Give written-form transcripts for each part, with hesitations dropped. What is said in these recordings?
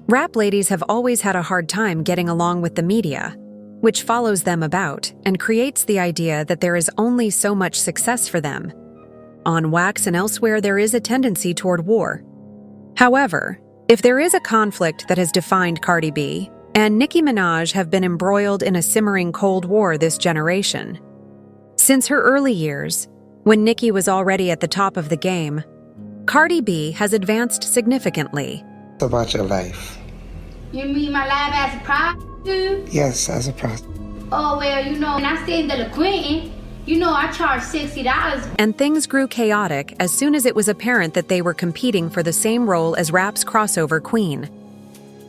Rap ladies have always had a hard time getting along with the media, which follows them about and creates the idea that there is only so much success for them. On wax and elsewhere, there is a tendency toward war. However, if there is a conflict that has defined Cardi B and Nicki Minaj have been embroiled in a simmering Cold War this generation. Since her early years, when Nicki was already at the top of the game, Cardi B has advanced significantly. About your life. You mean my life as a prostitute? Yes, as a prostitute. Oh, well, when I stayed in the Quentin, I charged $60. And things grew chaotic as soon as it was apparent that they were competing for the same role as rap's crossover queen,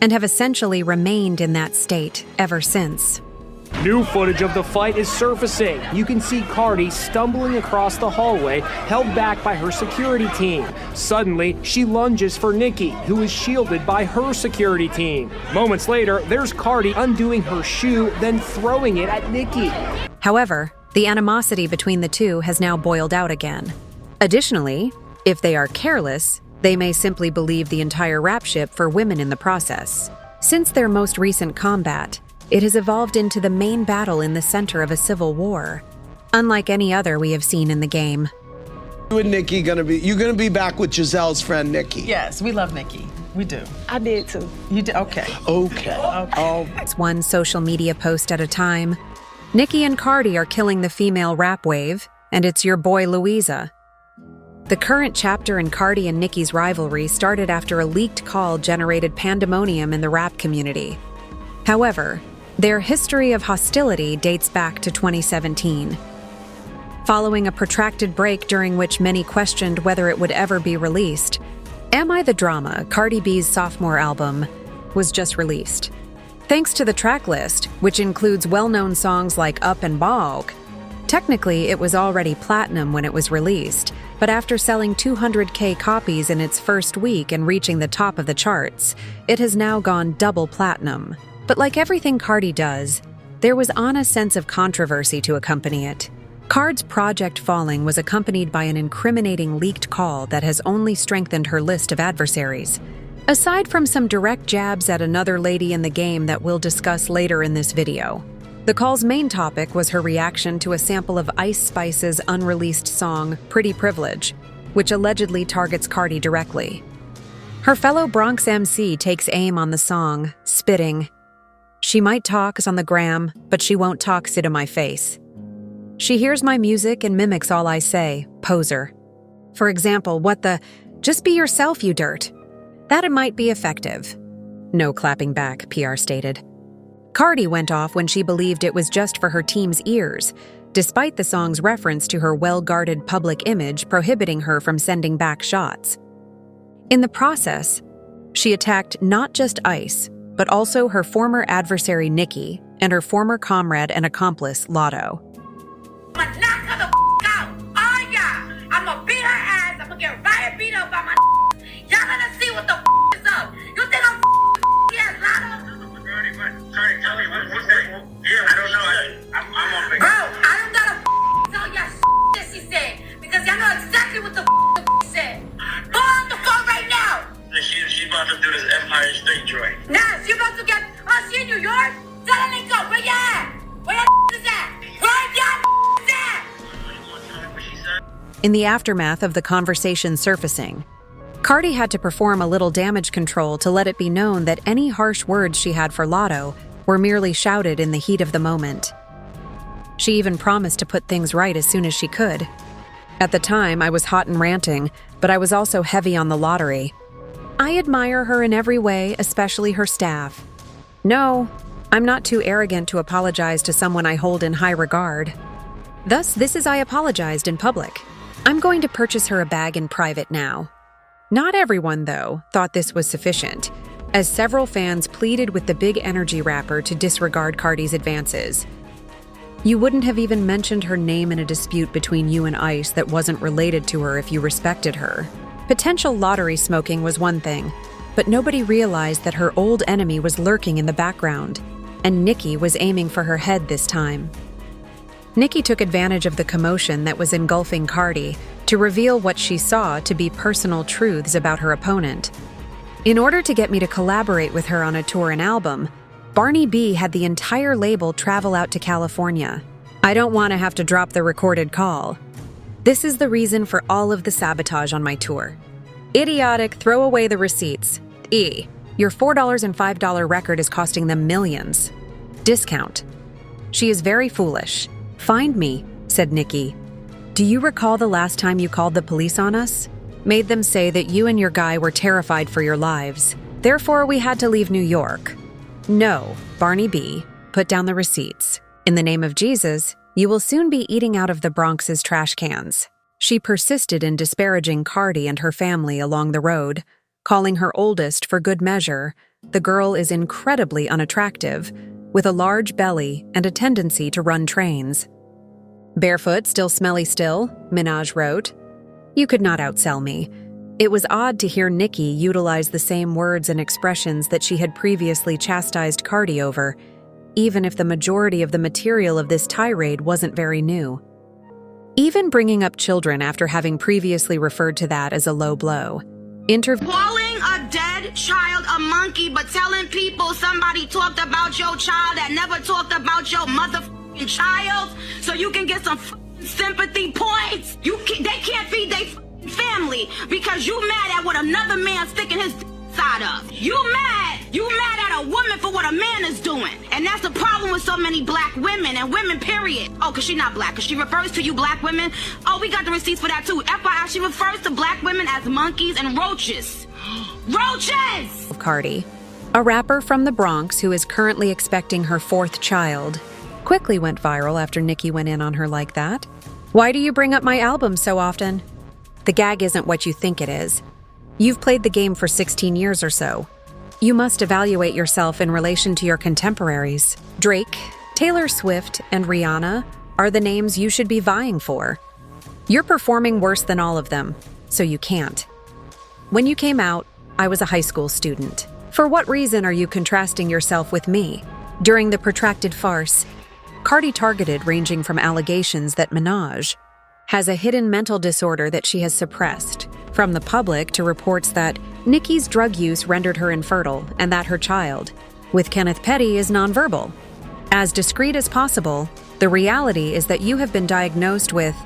and have essentially remained in that state ever since. New footage of the fight is surfacing. You can see Cardi stumbling across the hallway, held back by her security team. Suddenly, she lunges for Nicki, who is shielded by her security team. Moments later, there's Cardi undoing her shoe, then throwing it at Nicki. However, the animosity between the two has now boiled out again. Additionally, if they are careless, they may simply believe the entire rap ship for women in the process. Since their most recent combat, it has evolved into the main battle in the center of a civil war, unlike any other we have seen in the game. You and Nicki you're gonna be back with Giselle's friend Nicki. Yes, we love Nicki. We do. I did too. You did? Okay. Okay. Oh. It's one social media post at a time. Nicki and Cardi are killing the female rap wave, and it's your boy Louisa. The current chapter in Cardi and Nicki's rivalry started after a leaked call generated pandemonium in the rap community. However, their history of hostility dates back to 2017. Following a protracted break during which many questioned whether it would ever be released, Am I the Drama, Cardi B's sophomore album, was just released. Thanks to the track list, which includes well-known songs like Up and Bog. Technically, it was already platinum when it was released, but after selling 200,000 copies in its first week and reaching the top of the charts, it has now gone double platinum. But like everything Cardi does, there was a sense of controversy to accompany it. Card's project falling was accompanied by an incriminating leaked call that has only strengthened her list of adversaries. Aside from some direct jabs at another lady in the game that we'll discuss later in this video, the call's main topic was her reaction to a sample of Ice Spice's unreleased song, Pretty Privilege, which allegedly targets Cardi directly. Her fellow Bronx MC takes aim on the song, spitting, "She might talk on the gram, but she won't talk to my face. She hears my music and mimics all I say, poser. For example, what the, just be yourself, you dirt. That it might be effective." No clapping back, PR stated. Cardi went off when she believed it was just for her team's ears, despite the song's reference to her well-guarded public image prohibiting her from sending back shots. In the process, she attacked not just Ice, but also her former adversary Nicki and her former comrade and accomplice Lotto. I'ma knock her the out. Oh yeah. I'ma beat her ass. I'ma get riot beat up by my Y'all gonna see what the is up. You think I'm yes, Lotto? Sorry, tell me what's that? Yeah, I don't know. I'm on Bro, I don't gotta tell y'all that she said. Because y'all know exactly what the said. Go on the phone right now. She about to do this Empire State joint. Nah, she about to get, she in New York? Tell her to go. Where you at? Where your is at? Where your is at? You want to tell me what she said? In the aftermath of the conversation surfacing, Cardi had to perform a little damage control to let it be known that any harsh words she had for Lotto were merely shouted in the heat of the moment. She even promised to put things right as soon as she could. At the time, I was hot and ranting, but I was also heavy on the lottery. I admire her in every way, especially her staff. No, I'm not too arrogant to apologize to someone I hold in high regard. Thus, this is I apologized in public. I'm going to purchase her a bag in private now. Not everyone, though, thought this was sufficient, as several fans pleaded with the big energy rapper to disregard Cardi's advances. You wouldn't have even mentioned her name in a dispute between you and Ice that wasn't related to her if you respected her. Potential lottery smoking was one thing, but nobody realized that her old enemy was lurking in the background, and Nicki was aiming for her head this time. Nicki took advantage of the commotion that was engulfing Cardi to reveal what she saw to be personal truths about her opponent. In order to get me to collaborate with her on a tour and album, Barney B had the entire label travel out to California. I don't want to have to drop the recorded call. This is the reason for all of the sabotage on my tour. Idiotic, throw away the receipts. E. Your $4 and $5 record is costing them millions. Discount. She is very foolish. Find me, said Nicki. Do you recall the last time you called the police on us? Made them say that you and your guy were terrified for your lives. Therefore, we had to leave New York. No, Barney B, put down the receipts. In the name of Jesus, you will soon be eating out of the Bronx's trash cans. She persisted in disparaging Cardi and her family along the road, calling her oldest for good measure. The girl is incredibly unattractive, with a large belly and a tendency to run trains. Barefoot, still smelly still, Minaj wrote. You could not outsell me. It was odd to hear Nicki utilize the same words and expressions that she had previously chastised Cardi over, even if the majority of the material of this tirade wasn't very new. Even bringing up children after having previously referred to that as a low blow. Calling a dead child a monkey, but telling people somebody talked about your child that never talked about your motherfucking child, so you can get some sympathy points. They can't feed their family because you mad at what another man sticking his side of. You mad at a woman for what a man is doing. And that's the problem with so many black women and women, period. Oh, because she's not black, because she refers to you black women. Oh, we got the receipts for that too. FYI, she refers to black women as monkeys and roaches. Roaches! Cardi, a rapper from the Bronx who is currently expecting her 4th child, quickly went viral after Nicki went in on her like that. Why do you bring up my album so often? The gag isn't what you think it is. You've played the game for 16 years or so. You must evaluate yourself in relation to your contemporaries. Drake, Taylor Swift, and Rihanna are the names you should be vying for. You're performing worse than all of them, so you can't. When you came out, I was a high school student. For what reason are you contrasting yourself with me? During the protracted farce, Cardi targeted ranging from allegations that Minaj has a hidden mental disorder that she has suppressed, from the public to reports that Nicki's drug use rendered her infertile and that her child, with Kenneth Petty, is nonverbal. As discreet as possible, the reality is that you have been diagnosed with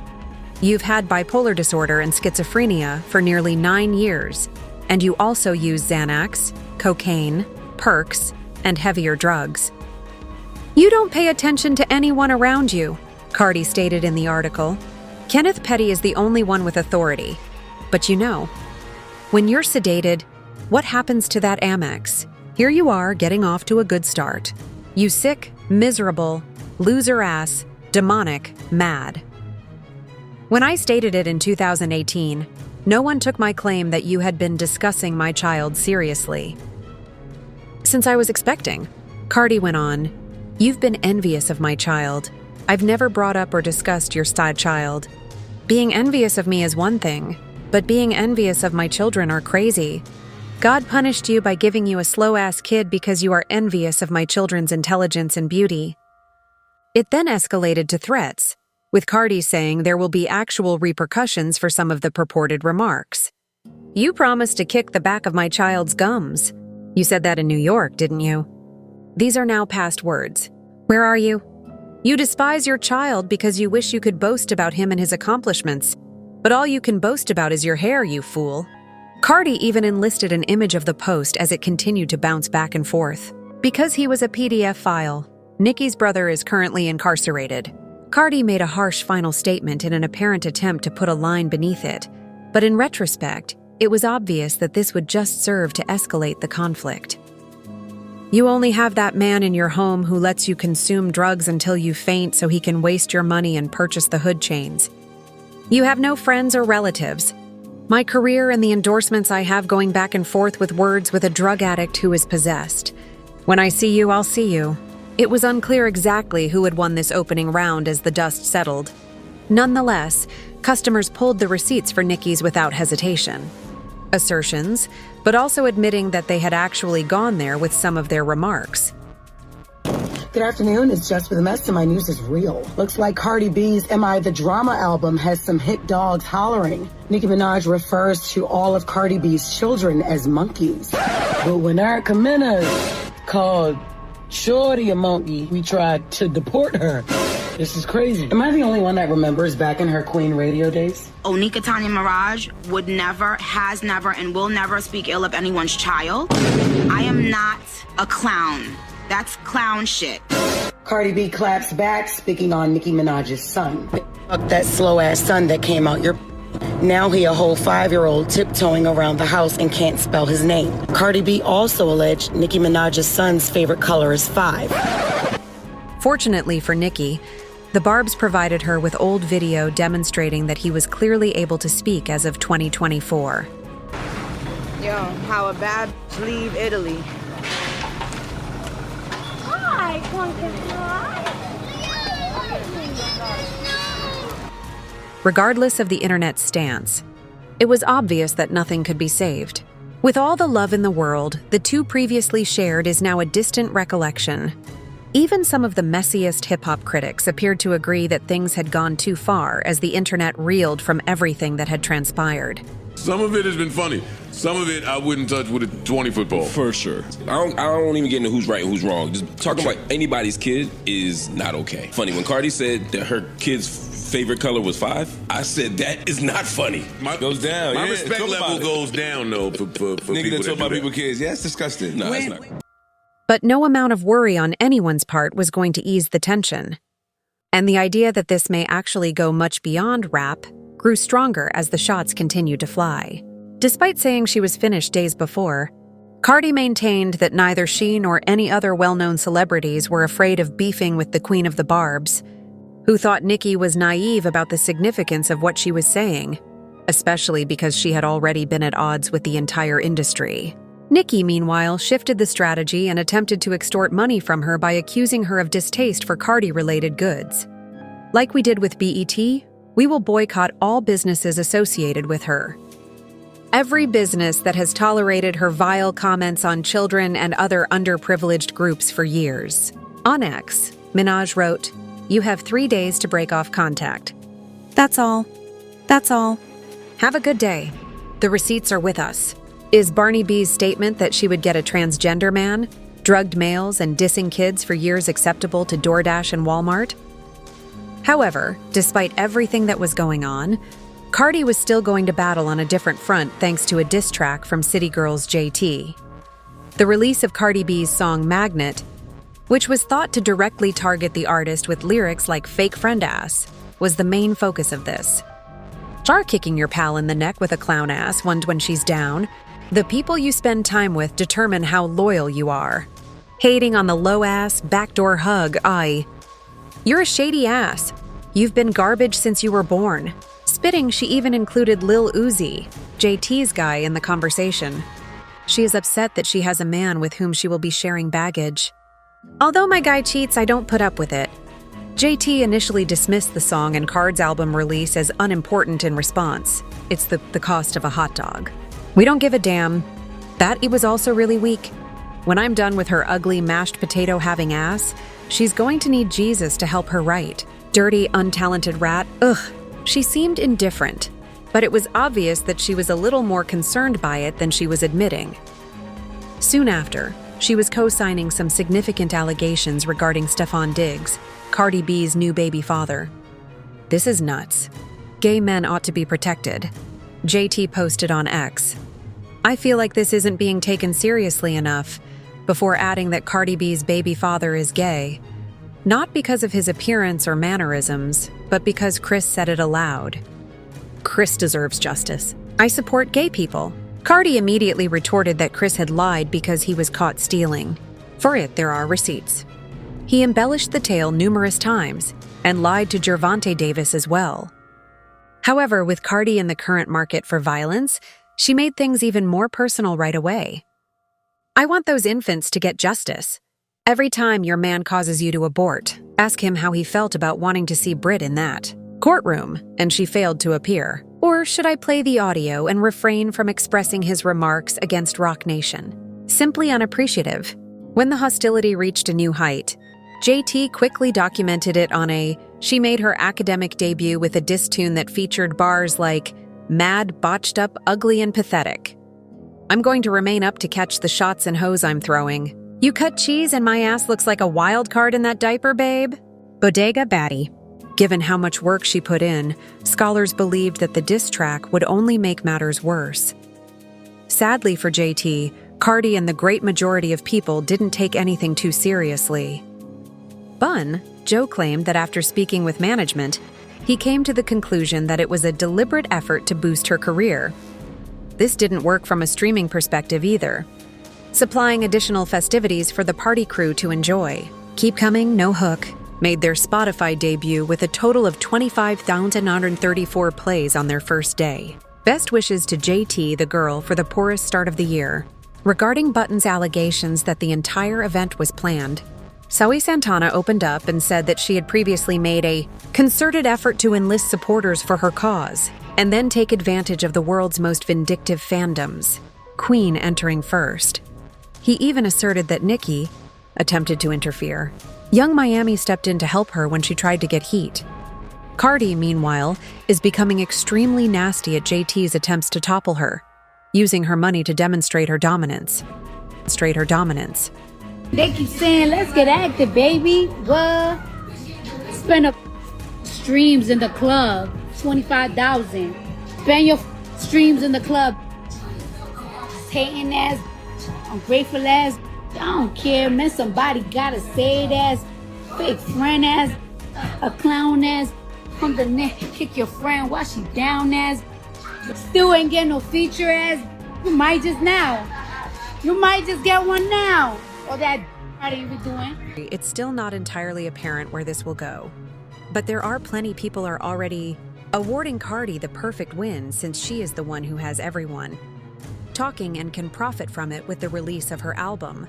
you've had bipolar disorder and schizophrenia for nearly 9 years, and you also use Xanax, cocaine, perks, and heavier drugs. You don't pay attention to anyone around you, Cardi stated in the article. Kenneth Petty is the only one with authority. But you know, when you're sedated, what happens to that Amex? Here you are getting off to a good start. You sick, miserable, loser ass, demonic, mad. When I stated it in 2018, no one took my claim that you had been discussing my child seriously. Since I was expecting, Cardi went on, you've been envious of my child. I've never brought up or discussed your child. Being envious of me is one thing, but being envious of my children are crazy. God punished you by giving you a slow-ass kid because you are envious of my children's intelligence and beauty. It then escalated to threats, with Cardi saying there will be actual repercussions for some of the purported remarks. You promised to kick the back of my child's gums. You said that in New York, didn't you? These are now past words. Where are you? You despise your child because you wish you could boast about him and his accomplishments. But all you can boast about is your hair, you fool. Cardi even enlisted an image of the post as it continued to bounce back and forth. Because he was a PDF file, Nicki's brother is currently incarcerated. Cardi made a harsh final statement in an apparent attempt to put a line beneath it, but in retrospect, it was obvious that this would just serve to escalate the conflict. You only have that man in your home who lets you consume drugs until you faint so he can waste your money and purchase the hood chains. You have no friends or relatives. My career and the endorsements I have going back and forth with words with a drug addict who is possessed. When I see you, I'll see you. It was unclear exactly who had won this opening round as the dust settled. Nonetheless, customers pulled the receipts for Nicki's without hesitation. Assertions, but also admitting that they had actually gone there with some of their remarks. Good afternoon, it's Just with a Mess and my news is real. Looks like Cardi B's Am I the Drama album has some hit dogs hollering. Nicki Minaj refers to all of Cardi B's children as monkeys. But when Erica Minaj called Shorty a monkey, we tried to deport her. This is crazy. Am I the only one that remembers back in her Queen radio days? Onika Tanya Mirage would never, has never, and will never speak ill of anyone's child. I am not a clown. That's clown shit. Cardi B claps back, speaking on Nicki Minaj's son. Fuck that slow-ass son that came out your... Now he a whole 5-year-old tiptoeing around the house and can't spell his name. Cardi B also alleged Nicki Minaj's son's favorite color is 5. Fortunately for Nicki, the Barbs provided her with old video demonstrating that he was clearly able to speak as of 2024. Yo, how a bad leave Italy. Regardless of the internet's stance, it was obvious that nothing could be saved. With all the love in the world, the two previously shared is now a distant recollection. Even some of the messiest hip-hop critics appeared to agree that things had gone too far as the internet reeled from everything that had transpired. Some of it has been funny. Some of it I wouldn't touch with a 20-foot pole. For sure. I don't even get into who's right and who's wrong. Just talking about anybody's kid is not okay. Funny, when Cardi said that her kid's favorite color was 5, I said that is not funny. Goes down. My respect level goes down, though, for Nigga people that talk about do people's kids. Yeah, it's disgusting. No, it's not. But no amount of worry on anyone's part was going to ease the tension. And the idea that this may actually go much beyond rap grew stronger as the shots continued to fly. Despite saying she was finished days before, Cardi maintained that neither she nor any other well-known celebrities were afraid of beefing with the Queen of the Barbs, who thought Nicki was naive about the significance of what she was saying, especially because she had already been at odds with the entire industry. Nicki, meanwhile, shifted the strategy and attempted to extort money from her by accusing her of distaste for Cardi-related goods. Like we did with BET, we will boycott all businesses associated with her. Every business that has tolerated her vile comments on children and other underprivileged groups for years. On X, Minaj wrote, "You have 3 days to break off contact. That's all. That's all. Have a good day. The receipts are with us." Is Barney B's statement that she would get a transgender man, drugged males, and dissing kids for years acceptable to DoorDash and Walmart? However, despite everything that was going on, Cardi was still going to battle on a different front thanks to a diss track from City Girls JT. The release of Cardi B's song Magnet, which was thought to directly target the artist with lyrics like fake friend ass, was the main focus of this. Start kicking your pal in the neck with a clown ass when she's down. The people you spend time with determine how loyal you are. Hating on the low ass, backdoor hug, you're a shady ass. You've been garbage since you were born. Spitting, she even included Lil Uzi, JT's guy, in the conversation. She is upset that she has a man with whom she will be sharing baggage. Although my guy cheats, I don't put up with it. JT initially dismissed the song and Card's album release as unimportant in response. It's the cost of a hot dog. We don't give a damn. That it was also really weak. When I'm done with her ugly mashed potato having ass, she's going to need Jesus to help her write. Dirty, untalented rat, ugh. She seemed indifferent, but it was obvious that she was a little more concerned by it than she was admitting. Soon after, she was co-signing some significant allegations regarding Stefan Diggs, Cardi B's new baby father. This is nuts. Gay men ought to be protected. JT posted on X. I feel like this isn't being taken seriously enough, before adding that Cardi B's baby father is gay. Not because of his appearance or mannerisms, but because Chris said it aloud. Chris deserves justice. I support gay people. Cardi immediately retorted that Chris had lied because he was caught stealing. For it, there are receipts. He embellished the tale numerous times and lied to Gervonta Davis as well. However, with Cardi in the current market for violence, she made things even more personal right away. I want those infants to get justice. Every time your man causes you to abort, ask him how he felt about wanting to see Brit in that courtroom, and she failed to appear. Or should I play the audio and refrain from expressing his remarks against Roc Nation? Simply unappreciative. When the hostility reached a new height, JT quickly documented it on she made her academic debut with a diss tune that featured bars like, "Mad, botched up, ugly, and pathetic. I'm going to remain up to catch the shots and hose I'm throwing. You cut cheese and my ass looks like a wild card in that diaper, babe." Bodega baddie. Given how much work she put in, scholars believed that the diss track would only make matters worse. Sadly for JT, Cardi and the great majority of people didn't take anything too seriously. Bun, Joe claimed that after speaking with management, he came to the conclusion that it was a deliberate effort to boost her career. This didn't work from a streaming perspective either, supplying additional festivities for the party crew to enjoy. Keep Coming, No Hook made their Spotify debut with a total of 25,934 plays on their first day. Best wishes to JT, the girl, for the poorest start of the year. Regarding Button's allegations that the entire event was planned, Zoe Santana opened up and said that she had previously made a concerted effort to enlist supporters for her cause and then take advantage of the world's most vindictive fandoms, Queen entering first. He even asserted that Nicki attempted to interfere. Young Miami stepped in to help her when she tried to get heat. Cardi, meanwhile, is becoming extremely nasty at JT's attempts to topple her, using her money to demonstrate her dominance. They keep saying, let's get active, baby. What? Spend a streams in the club, 25,000. Spend your streams in the club. Hating ass, ungrateful ass. I don't care, man. Somebody gotta say it ass, fake friend ass, a clown ass. From the neck, kick your friend while she down ass. Still ain't getting no feature ass. You might just now. You might just get one now. All that you be doing. It's still not entirely apparent where this will go, but there are plenty people are already awarding Cardi the perfect win since she is the one who has everyone talking and can profit from it with the release of her album.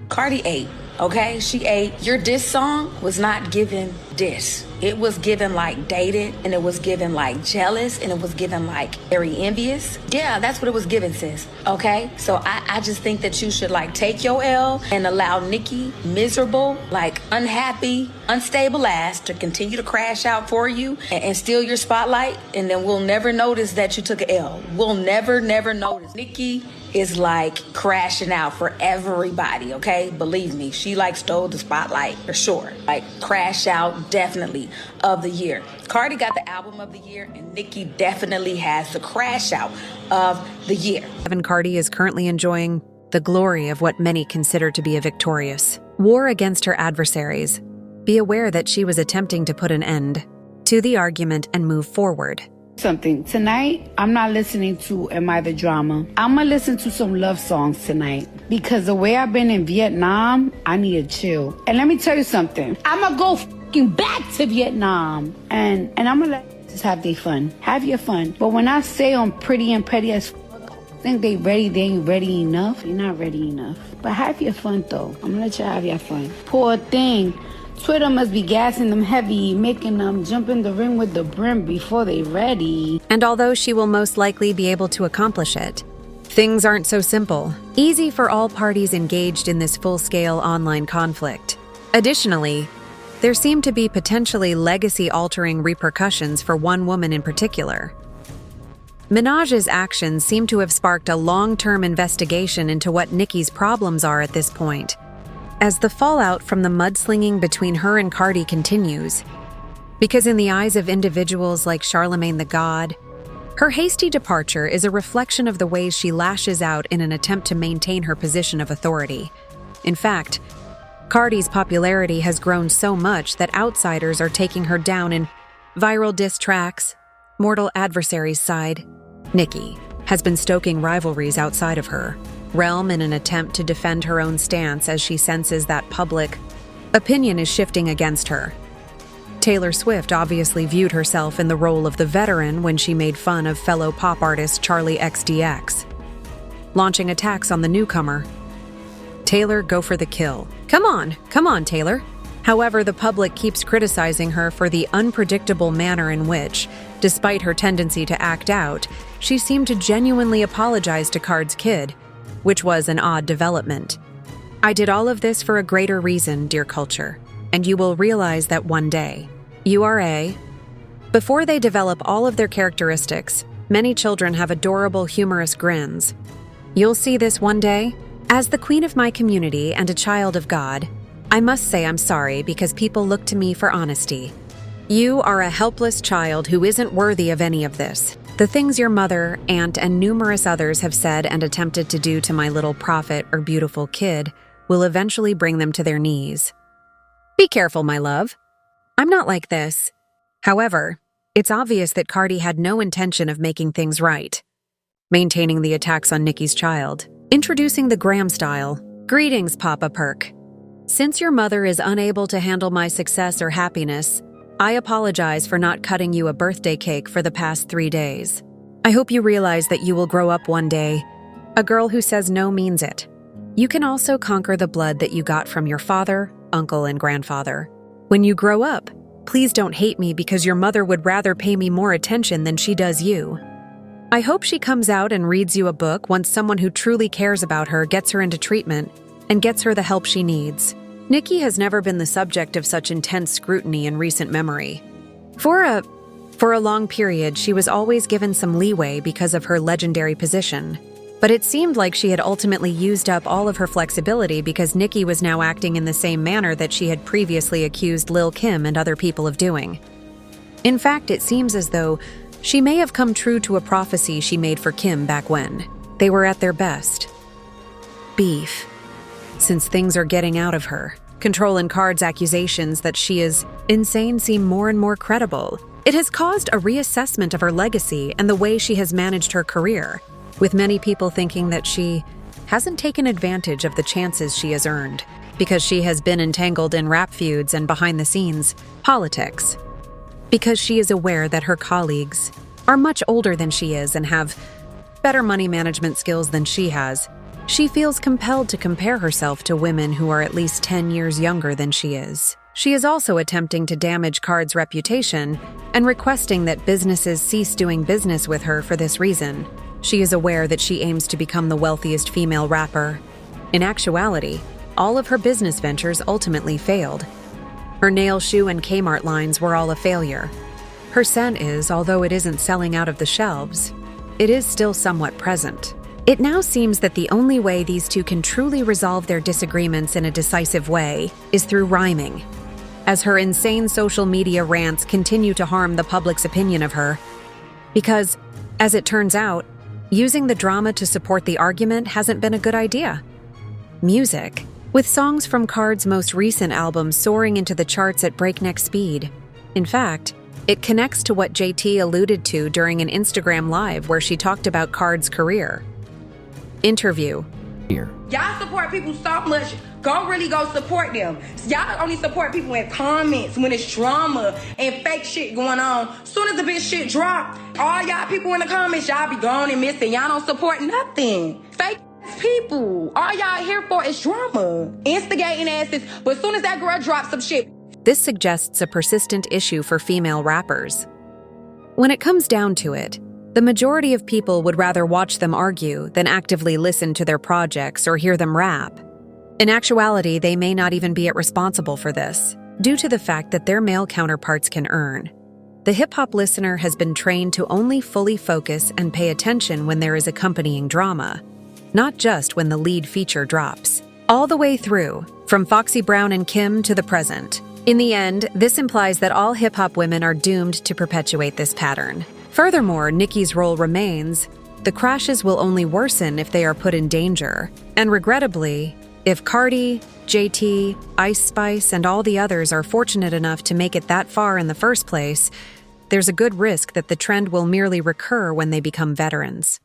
Cardi ate, okay? She ate. Your diss song was not given diss. It was given like dated, and it was given like jealous, and it was given like very envious. Yeah, that's what it was given, sis, okay? So I just think that you should like take your L and allow Nicki, miserable, like unhappy, unstable ass to continue to crash out for you and steal your spotlight, and then we'll never notice that you took an L. We'll never notice. Nicki is like crashing out for everybody, okay? Believe me, she like stole the spotlight for sure. Like crash out definitely of the year. Cardi got the album of the year and Nicki definitely has the crash out of the year. Cardi is currently enjoying the glory of what many consider to be a victorious war against her adversaries. Be aware that she was attempting to put an end to the argument and move forward. Something. Tonight, I'm not listening to Am I the Drama. I'm gonna listen to some love songs tonight because the way I've been in Vietnam, I need to chill. And let me tell you something. I'm gonna go back to Vietnam and I'm gonna let just have their fun. Have your fun. But when I say I'm pretty and petty as think they ready, they ain't ready enough. You're not ready enough. But have your fun though. I'm gonna let you have your fun. Poor thing. Twitter must be gassing them heavy, making them jump in the ring with the brim before they ready. And although she will most likely be able to accomplish it, things aren't so simple. Easy for all parties engaged in this full-scale online conflict. Additionally, there seem to be potentially legacy-altering repercussions for one woman in particular. Minaj's actions seem to have sparked a long-term investigation into what Nicki's problems are at this point, as the fallout from the mudslinging between her and Cardi continues. Because in the eyes of individuals like Charlemagne the God, her hasty departure is a reflection of the ways she lashes out in an attempt to maintain her position of authority. In fact, Cardi's popularity has grown so much that outsiders are taking her down in viral diss tracks, mortal adversaries' side. Nicki has been stoking rivalries outside of her realm in an attempt to defend her own stance as she senses that public opinion is shifting against her. Taylor Swift obviously viewed herself in the role of the veteran when she made fun of fellow pop artist Charlie XDX, launching attacks on the newcomer. Taylor, go for the kill. Come on, Taylor. However, the public keeps criticizing her for the unpredictable manner in which, despite her tendency to act out, she seemed to genuinely apologize to Card's kid, which was an odd development. I did all of this for a greater reason, dear culture, and you will realize that one day. You are a... Before they develop all of their characteristics, many children have adorable, humorous grins. You'll see this one day. As the queen of my community and a child of God, I must say I'm sorry because people look to me for honesty. You are a helpless child who isn't worthy of any of this. The things your mother, aunt, and numerous others have said and attempted to do to my little prophet or beautiful kid will eventually bring them to their knees. Be careful, my love. I'm not like this. However, it's obvious that Cardi had no intention of making things right. Maintaining the attacks on Nicki's child. Introducing the Graham style. Greetings, Papa Perk. Since your mother is unable to handle my success or happiness, I apologize for not cutting you a birthday cake for the past 3 days. I hope you realize that you will grow up one day. A girl who says no means it. You can also conquer the blood that you got from your father, uncle, and grandfather. When you grow up, please don't hate me because your mother would rather pay me more attention than she does you. I hope she comes out and reads you a book once someone who truly cares about her gets her into treatment and gets her the help she needs. Nicki has never been the subject of such intense scrutiny in recent memory. For a long period, she was always given some leeway because of her legendary position. But it seemed like she had ultimately used up all of her flexibility because Nicki was now acting in the same manner that she had previously accused Lil' Kim and other people of doing. In fact, it seems as though she may have come true to a prophecy she made for Kim back when they were at their best. Beef. Since things are getting out of her, Control and Card's accusations that she is insane seem more and more credible. It has caused a reassessment of her legacy and the way she has managed her career, with many people thinking that she hasn't taken advantage of the chances she has earned because she has been entangled in rap feuds and behind-the-scenes politics. Because she is aware that her colleagues are much older than she is and have better money management skills than she has, she feels compelled to compare herself to women who are at least 10 years younger than she is. She is also attempting to damage Card's reputation and requesting that businesses cease doing business with her for this reason. She is aware that she aims to become the wealthiest female rapper. In actuality, all of her business ventures ultimately failed. Her nail, shoe, and Kmart lines were all a failure. Her scent is, although it isn't selling out of the shelves, it is still somewhat present. It now seems that the only way these two can truly resolve their disagreements in a decisive way is through rhyming. As her insane social media rants continue to harm the public's opinion of her. Because, as it turns out, using the drama to support the argument hasn't been a good idea. Music, with songs from Card's most recent album soaring into the charts at breakneck speed. In fact, it connects to what JT alluded to during an Instagram Live where she talked about Card's career. Interview. Y'all support people so much, go support them. Y'all only support people in comments when it's drama and fake shit going on. Soon as the bitch shit drop, all y'all people in the comments, y'all be gone and missing. Y'all don't support nothing. Fake people. All y'all here for is drama. Instigating asses, but as soon as that girl drops some shit. This suggests a persistent issue for female rappers. When it comes down to it, the majority of people would rather watch them argue than actively listen to their projects or hear them rap. In actuality, they may not even be responsible for this, due to the fact that their male counterparts can earn. The hip-hop listener has been trained to only fully focus and pay attention when there is accompanying drama, not just when the lead feature drops. All the way through, from Foxy Brown and Kim to the present. In the end, this implies that all hip-hop women are doomed to perpetuate this pattern. Furthermore, Nicki's role remains. The crashes will only worsen if they are put in danger. And regrettably, if Cardi, JT, Ice Spice, and all the others are fortunate enough to make it that far in the first place, there's a good risk that the trend will merely recur when they become veterans.